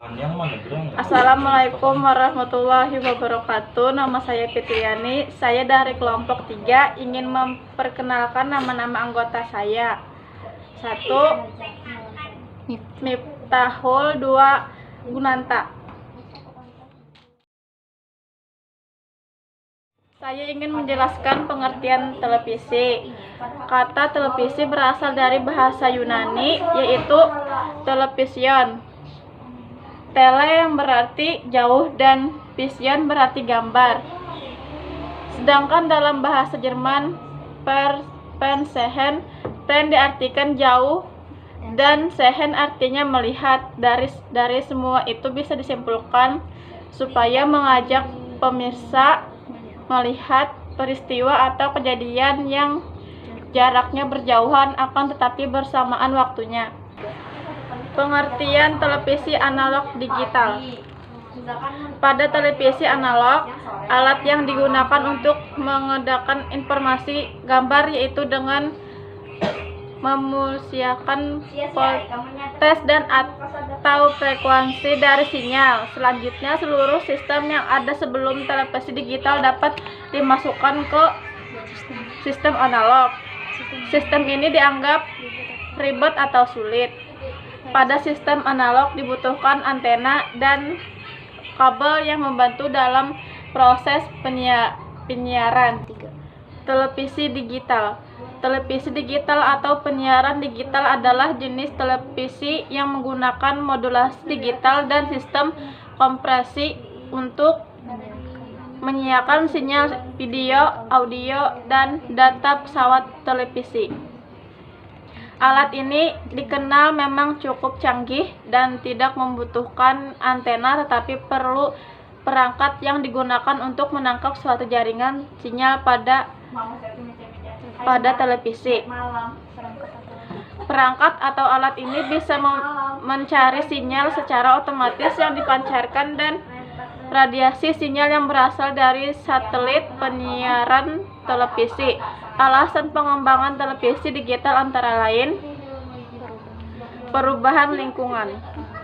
Assalamualaikum warahmatullahi wabarakatuh. Nama saya Fitriani. Saya dari kelompok 3 ingin memperkenalkan nama-nama anggota saya. 1. Miftahul. 2. Gunanta. Saya ingin menjelaskan pengertian televisi. Kata televisi berasal dari bahasa Yunani, yaitu television. Tele yang berarti jauh dan vision berarti gambar. Sedangkan dalam bahasa Jerman, Fernsehen diartikan jauh dan sehen artinya melihat. Dari semua itu bisa disimpulkan supaya mengajak pemirsa melihat peristiwa atau kejadian yang jaraknya berjauhan akan tetapi bersamaan waktunya. Pengertian televisi analog digital. Pada televisi analog, alat yang digunakan untuk mengedarkan informasi gambar yaitu dengan memulsiakan voltage dan atau frekuensi dari sinyal. Selanjutnya, seluruh sistem yang ada sebelum televisi digital dapat dimasukkan ke sistem analog. Sistem ini dianggap ribet atau sulit. Pada sistem analog dibutuhkan antena dan kabel yang membantu dalam proses penyiaran. Televisi digital. Televisi digital atau penyiaran digital adalah jenis televisi yang menggunakan modulasi digital dan sistem kompresi untuk menyiarkan sinyal video, audio, dan data pesawat televisi. Alat ini dikenal memang cukup canggih dan tidak membutuhkan antena, tetapi perlu perangkat yang digunakan untuk menangkap suatu jaringan sinyal pada televisi. Perangkat atau alat ini bisa mencari sinyal secara otomatis yang dipancarkan dan radiasi sinyal yang berasal dari satelit penyiaran televisi. Alasan pengembangan televisi digital antara lain: perubahan lingkungan.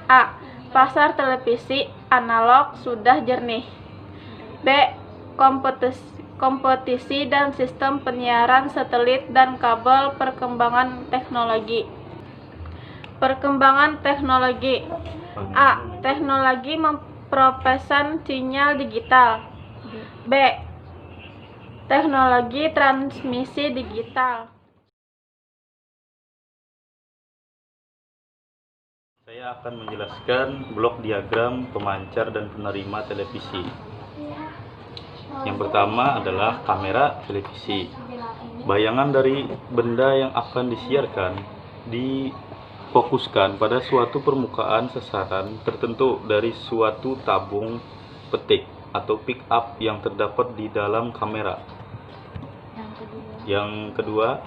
A. Pasar televisi analog sudah jernih. B. Kompetisi dan sistem penyiaran satelit dan kabel. Perkembangan teknologi. Perkembangan teknologi. A. Teknologi memperluas sinyal digital. B. Teknologi transmisi digital. Saya akan menjelaskan blok diagram pemancar dan penerima televisi. Yang pertama adalah kamera televisi. Bayangan dari benda yang akan disiarkan difokuskan pada suatu permukaan sasaran tertentu dari suatu tabung petik atau pick up yang terdapat di dalam kamera. Yang kedua,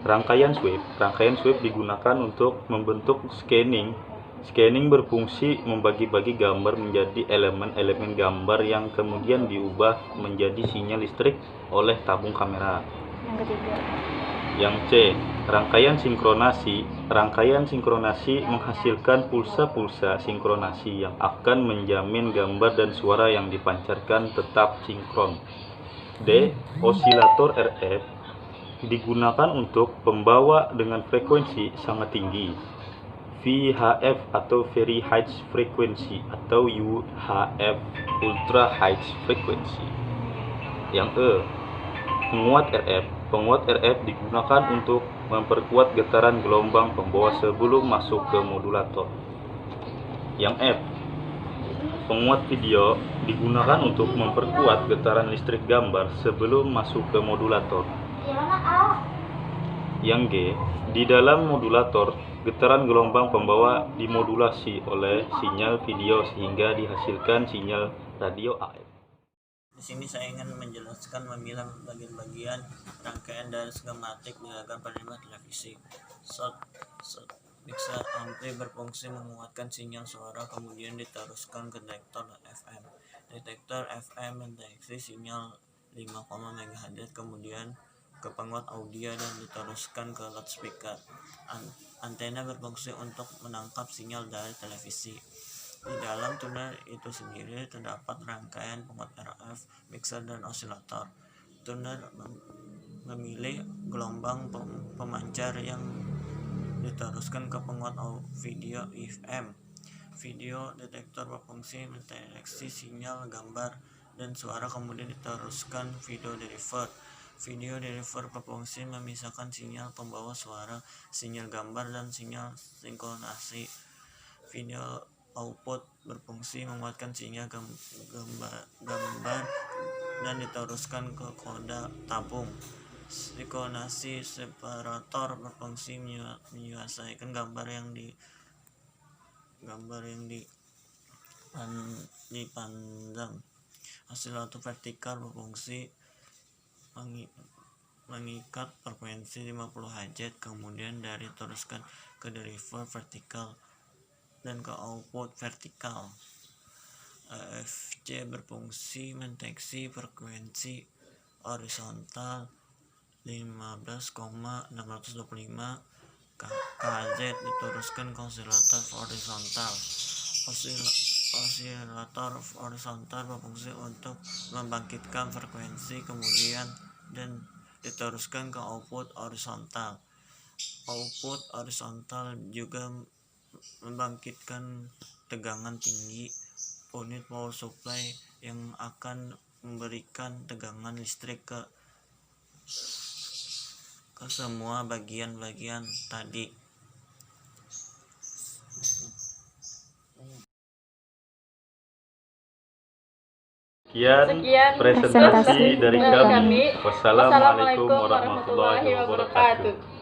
rangkaian sweep. Rangkaian sweep digunakan untuk membentuk scanning. Scanning berfungsi membagi-bagi gambar menjadi elemen-elemen gambar yang kemudian diubah menjadi sinyal listrik oleh tabung kamera. Yang ketiga. Yang C, rangkaian sinkronasi. Rangkaian sinkronasi menghasilkan pulsa-pulsa sinkronasi yang akan menjamin gambar dan suara yang dipancarkan tetap sinkron. D. Osilator RF digunakan untuk pembawa dengan frekuensi sangat tinggi, VHF atau Very High Frequency atau UHF Ultra High Frequency. Yang E. Penguat RF. Penguat RF digunakan untuk memperkuat getaran gelombang pembawa sebelum masuk ke modulator. Yang F. Penguat video digunakan untuk memperkuat getaran listrik gambar sebelum masuk ke modulator. Yang G. Di dalam modulator, getaran gelombang pembawa dimodulasi oleh sinyal video sehingga dihasilkan sinyal radio AM. Di sini saya ingin menjelaskan memilah bagian-bagian rangkaian dari skematik diagram penerima televisi. Mixer ampli berfungsi menguatkan sinyal suara, kemudian diteruskan ke detektor FM. Detektor FM mendeteksi sinyal 5, MHz, kemudian ke penguat audio dan diteruskan ke loudspeaker. Antena berfungsi untuk menangkap sinyal dari televisi. Di dalam tuner itu sendiri terdapat rangkaian penguat RF, mixer, dan osilator. Tuner memilih gelombang pemancar yang diteruskan ke penguat video FM. Video detektor berfungsi mendeteksi sinyal gambar dan suara, kemudian diteruskan video deriver. Video deriver berfungsi memisahkan sinyal pembawa suara, sinyal gambar, dan sinyal sinkronasi. Video output berfungsi menguatkan sinyal gambar dan diteruskan ke kode tabung. Sinkronasi separator berfungsi menyelesaikan gambar yang dipandang. Osilator vertikal berfungsi mengikat frekuensi 50 Hz, kemudian dari teruskan ke deriver vertikal dan ke output vertikal. AFC berfungsi mendeteksi frekuensi horizontal 15,625 kHz diteruskan ke osilator horizontal. Osilator horizontal berfungsi untuk membangkitkan frekuensi kemudian dan diteruskan ke output horizontal. Output horizontal juga membangkitkan tegangan tinggi unit power supply yang akan memberikan tegangan listrik ke semua bagian-bagian tadi. Sekian presentasi dari kami. Wassalamualaikum warahmatullahi wabarakatuh.